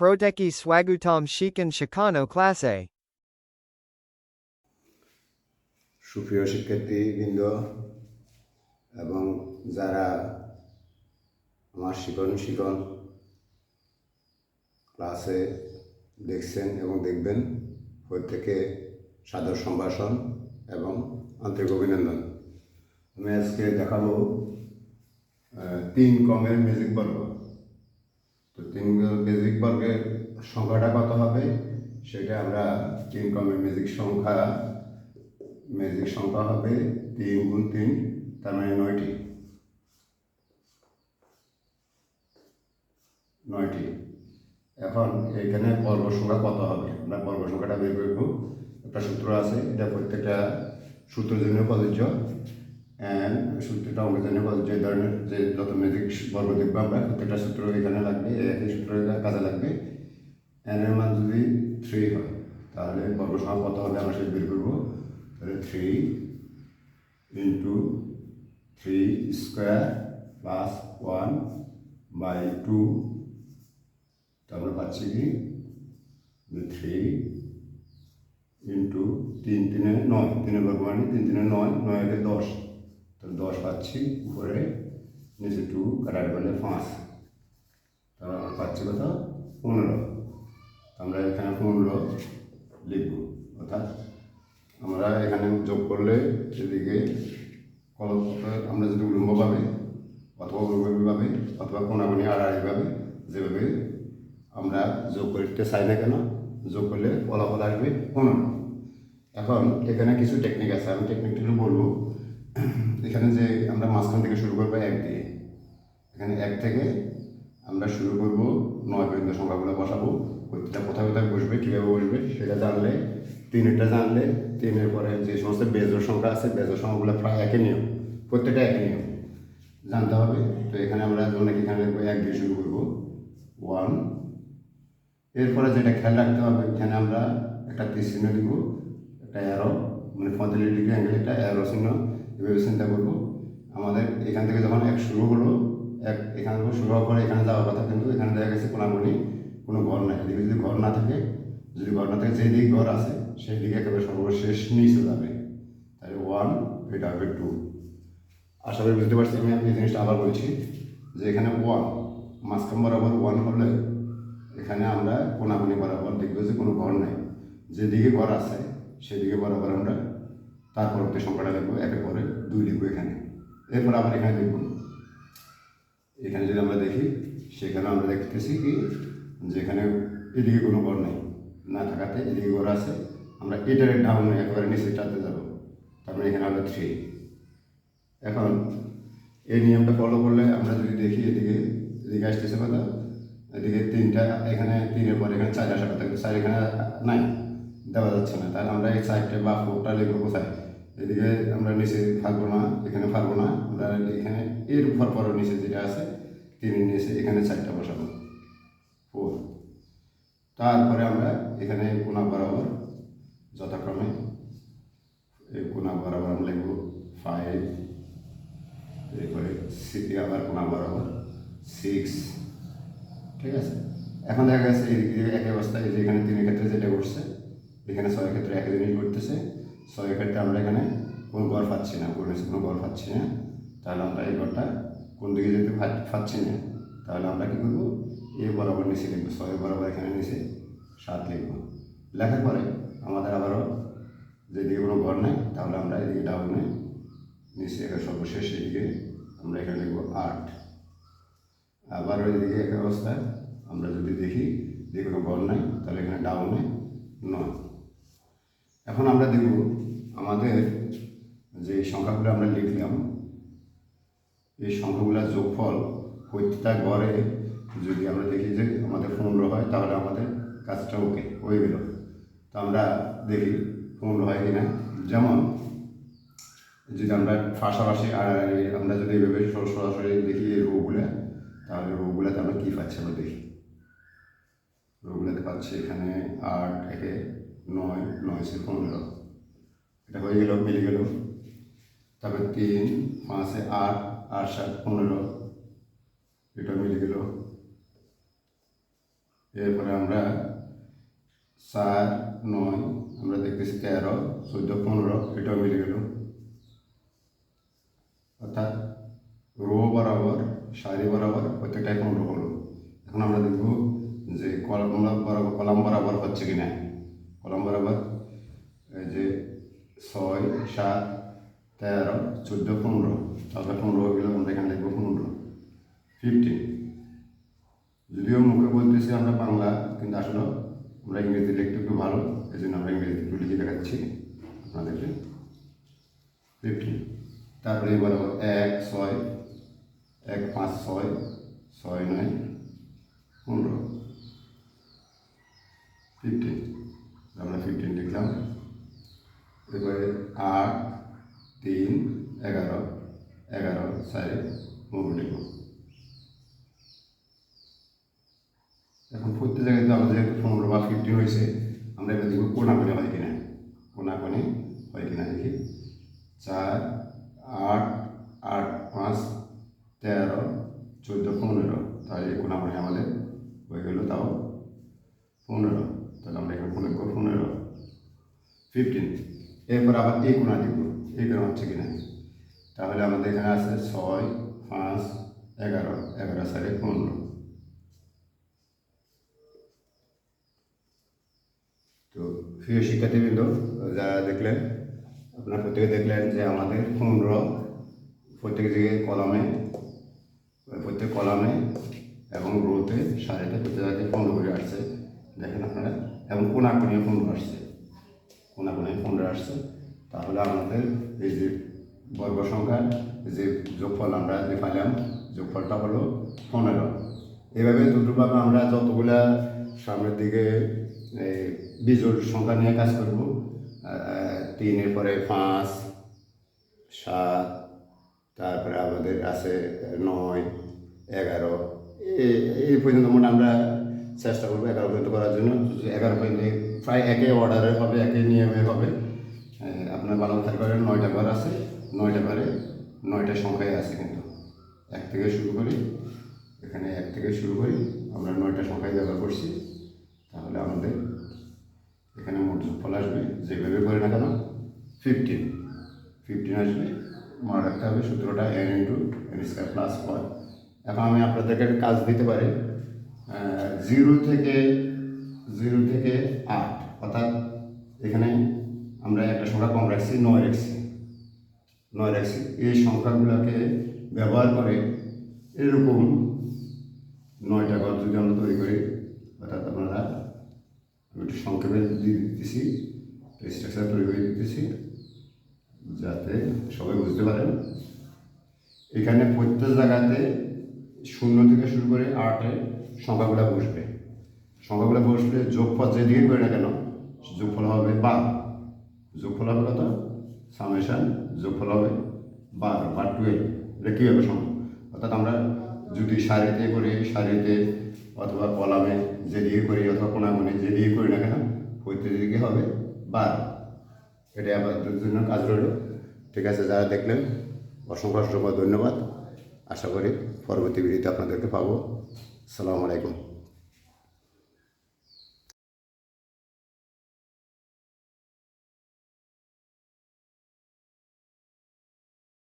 proteki swagutom shikan shikano classe. সুপ্রিয় শিক্ষার্থীবৃন্দ এবং যারা আমার শিখন ক্লাসে দেখছেন এবং দেখবেন প্রত্যেকে সাদর সম্ভাষণ এবং আন্তরিক অভিনন্দন। আমি আজকে দেখাবো 3 ক্রমের ম্যাজিক বর্গ। তো 3 ম্যাজিক বর্গের সংখ্যাটা কত হবে সেটা আমরা 3 ক্রমের ম্যাজিক সংখ্যা হবে 3 গুণ 3, তার মানে 9টি। এখন এখানে বর্গ সংখ্যা কত হবে, আমরা বর্গ সংখ্যাটা বের করব। একটা সূত্র আছে, এটা প্রত্যেকটা সূত্রের জন্য প্রযোজ্য, সূত্রটা অঙ্কের জন্য প্রযোজ্য। এই ধরনের যে যত ম্যাজিক বর্গ দেখবো আমরা প্রত্যেকটা সূত্র এখানে লাগবে, একই সূত্র কাজে লাগবে। n এর মান যদি 3 হয় তাহলে বর্গ সংখ্যা কত হবে আমরা সেটা বের করবো। তাহলে 3 ইন্টু 3 স্কোয়ার প্লাস 1/2, তারপরে পাচ্ছি কি 3 ইন্টু 3 3 9, 3 বর্গ মানে 3 3 9, 9 এর 10, তাহলে 10 পাচ্ছি। উপরে নিচে 2 কাটার করলে 5, তাহলে আমরা পাচ্ছি কত 15। আমরা এখানে 15 লিখব, অর্থাৎ আমরা এখানে যোগ করলে সেদিকে আমরা যদি উলম্বভাবে অথবা অনুভূমিকভাবে অথবা কোনাগুনি আড়াআড়িভাবে যেভাবে আমরা যোগ করতে চাই না কেন, যোগ করলে ফলাফল আসবে 15। এখন এখানে কিছু টেকনিক আছে, আমি টেকনিকটা একটু বলবো। এখানে যে আমরা মাঝখান থেকে শুরু করবো 1 দিয়ে, এখানে 1 থেকে আমরা শুরু করব 9 পর্যন্ত সংখ্যাগুলো বসাবো। প্রত্যেকটা কোথায় কোথায় বসবে, কীভাবে বসবে সেটা জানলে, 3-টা জানলে 3-এর পরে যে সমস্ত বেজোড় সংখ্যা আছে বেজোড় সংখ্যাগুলো প্রায় একই নিয়ম, প্রত্যেকটা একই নিয়ম জানতে হবে। তো এখানে আমরা অনেক এখানে লিখবো 1 দিয়ে শুরু করবো 1। এরপরে যেটা খেয়াল রাখতে হবে, এখানে আমরা একটা তীর চিহ্ন দিব, একটা অ্যারো, মানে 45 ডিগ্রি অ্যাঙ্গেল একটা অ্যারো চিহ্ন, এভাবে চিন্তা করবো। আমাদের এখান থেকে যখন 1 শুরু হলো, এখান থেকে শুরু হওয়ার পরে এখানে যাওয়ার কথা, কিন্তু এখানে দেখা গেছে কোনাগুনি কোনো ঘর নাই। এদিকে যদি ঘর না থাকে, যে দিকে ঘর আছে সেই দিকে একেবারে সর্বশেষ নিচে যাবে, তাহলে 1, এটা হবে 2। আশা করি বুঝতে পারছি। আমি এই জিনিসটা আবার বলছি যে এখানে 1 মাঝখান বরাবর 1 হলে এখানে আমরা কোনাগুনি বরাবর দেখবো যে কোনো ঘর নাই, যেদিকে ঘর আছে সেদিকে বরাবর আমরা তার পরবর্তী সংখ্যাটা লিখবো, 1-এর পরে 2 লিখবো এখানে। এরপর আবার এখানে দেখবো, এখানে যদি আমরা দেখি সেখানে আমরা দেখতেছি কি যে এখানে এদিকে কোনো ঘর নেই, না থাকাতে এদিকে ঘর আছে, আমরা এটার ডাউনে একেবারে নিচে টানতে যাবো, তারপরে এখানে আমরা 3। এখন এই নিয়মটা ফলো করলে আমরা যদি দেখি এদিকে আসতেছে কথা, এদিকে 3টা, এখানে 3-এর পরে এখানে 4 আসার কথা, কিন্তু 4 এখানে নাই, দেওয়া যাচ্ছে না। তাহলে আমরা এই 4টে বা 4টা লিখবো কোথায়, এদিকে আমরা নিচে থাকবো না, এখানে পারবো না, আমরা এখানে এর পর নিচে যেটা আছে 3-এর নিচে এখানে 4টা বসাবো 4। তারপরে আমরা এখানে কোনা বরাবর যথাক্রমে এই কোনা বরাবর আমরা লিখবো 5, এরপরে আবার কোনা বরাবর 6, ঠিক আছে। এখন দেখা গেছে একই অবস্থায় যে এখানে 3-এর ক্ষেত্রে যেটা ঘটছে, এখানে 6-এর ক্ষেত্রে একই জিনিস ঘটতেছে। 6-এর ক্ষেত্রে আমরা এখানে কোনো ঘর পাচ্ছি না, কোনো ঘর পাচ্ছি না, তাহলে আমরা এই ঘরটা কোন দিকে যেতে পাচ্ছি না, তাহলে আমরা কী করবো, এ বরাবর নিচে লিখবো, 6 বরাবর এখানে নিচে 7 লিখবো। লেখার পরে আমাদের আবারও যেদিকে কোনো ঘর নেই, তাহলে আমরা এদিকে ডাউনে নিচে সর্বশেষ এদিকে আমরা এখানে লিখবো 8। আবারও এদিকে এক অবস্থায় আমরা যদি দেখি যে কোনো ঘর নাই, তাহলে এখানে ডাউনে 9। এখন আমরা দেখব আমাদের যে সংখ্যাগুলো আমরা লিখলাম, এই সংখ্যাগুলোর যোগফল প্রত্যেকটা ঘরে যদি আমরা দেখি যে আমাদের 15 হয়, তাহলে আমাদের কাজটা ওকে হয়ে গেল। তো আমরা দেখি 15 হয় কিনা। যেমন যদি আমরা পাশাপাশি আমরা যদি এইভাবে সরাসরি দেখি এই রোগুলো, তাহলে রোগুলোতে আমরা কী পাচ্ছি আমরা দেখি। রোগুলোতে পাচ্ছি এখানে 8 একে 9, 9 সে 15, এটা হয়ে গেল, মিলে গেল। তারপরে 3, 5 8, 8 7 15, এটা মিলে গেল। এরপরে আমরা 4, 9 আমরা দেখতেছি 13, 14, 15 এটাও মিলে গেল। অর্থাৎ রো বরাবর সারি বরাবর প্রত্যেকটাই 15 হলো। এখন আমরা দেখব যে কলাম বরাবর হচ্ছে কি না। কলাম বরাবর এই যে 6, 7, 13, 14, 15 তারপরে 15 হয়ে গেল। আমরা এখানে লিখবো 15, 15। যদিও মুখে বলতেছি আমরা বাংলা, কিন্তু আসলে আমরা ইংরেজি লিখতে একটু ভালো, এই জন্য আমরা ইংরেজি একটু লিখে দেখাচ্ছি আপনাদেরকে। 15। তারপরে বরাবর 1, 6, 1, 5, 6, 6, 9, 15, 15 আমরা 15 লিখলাম। এবারে 8, 3, 11, 11, 4, 15 লিখব। এখন প্রত্যেক জায়গায় তো আমাদের যেহেতু 15 বা 15 হয়েছে, আমরা এবার দেখব কোনাকুনি হয় কিনা। কোনাকুনি হয় কিনা দেখি। 4, 8, 8, 5, 13, 14, 15 তাহলে এই কোনাকুনি আমাদের হয়ে গেল তাও 15। তাহলে আমরা এখানে লিখব 15, 15। এরপর আবার এই কোনা দিব, এই কোনা হচ্ছে কিনা। তাহলে আমাদের এখানে আছে 6, 5, 11, 11, 4, 15। তো প্রিয় শিক্ষার্থীবৃন্দ, যারা দেখলেন, আপনারা প্রত্যেকে দেখলেন যে আমাদের 15 প্রত্যেক জায়গায় প্রত্যেক কলামে এবং রোতে সারিতে প্রত্যেক জায়গায় 15 করে আসছে। দেখেন আপনারা, এবং কোনাকুনি 15 আসছে, কোনাকুনি 15 আসছে। তাহলে আমাদের এই যে বর্গ সংখ্যার যে যোগফল আমরা যে পাইলাম, যোগফলটা হলো 15। এভাবে দুটোভাবে আমরা যতগুলা সামনের দিকে বিজোড় সংখ্যা নিয়ে কাজ করব। 3 পরে 5, 7, তারপরে আমাদের আছে 9, 11 এই পর্যন্ত মোট আমরা চেষ্টা করবো 11 পর্যন্ত করার জন্য। 11 পর্যন্ত প্রায় একই অর্ডারে হবে, একই নিয়মে হবে। আপনার ভালো খেয়াল করেন 9টা ঘর আছে, 9টা ঘরে 9টা সংখ্যায় আছে, কিন্তু 1 থেকে শুরু করি, এখানে 1 থেকে শুরু করি, আমরা 9টা সংখ্যায় ব্যবহার করছি। তাহলে আমাদের এখানে মোট যোগফল আসবে যেভাবে করে না কেন 15 আসবে। মনে রাখতে হবে সূত্রটা n × n² + 1। এখন আমি আপনাদেরকে একটা কাজ দিতে পারি। 0 থেকে 8, অর্থাৎ এখানে আমরা একটা সংখ্যা কম রাখছি, 9 রাখছি। এই সংখ্যাগুলোকে ব্যবহার করে এরকম 9টা ঘর যদি আমরা তৈরি করি, অর্থাৎ আপনারা একটু সংক্ষেপে দিয়ে দিতেছি, স্ট্রাকচার তৈরি করে দিতেছি যাতে সবাই বুঝতে পারেন। এখানে প্রত্যেক জায়গাতে 0 থেকে শুরু করে 8 সংখ্যাগুলো বসবে। সংখ্যাগুলো বসলে যোগফল যেদিকে করে না কেন যোগফল হবে 12। যোগফল হবে কত? সামেশন যোগফল হবে 12 বা 12। এটা কী হবে সম্ভব? অর্থাৎ আমরা যদি সারিতে করি, সারিতে অথবা কলামে যেদিকে করি, অথবা কোনাকুনি যেদিকে করি না কেন প্রত্যেক দিকে হবে 12। এটাই আপনাদের জন্য কাজ রইল। ঠিক আছে, যারা দেখলেন অসংখ্য ধন্যবাদ। আশা করি পরবর্তী ভিডিওতে আপনাদেরকে পাবো। আসসালামু আলাইকুম।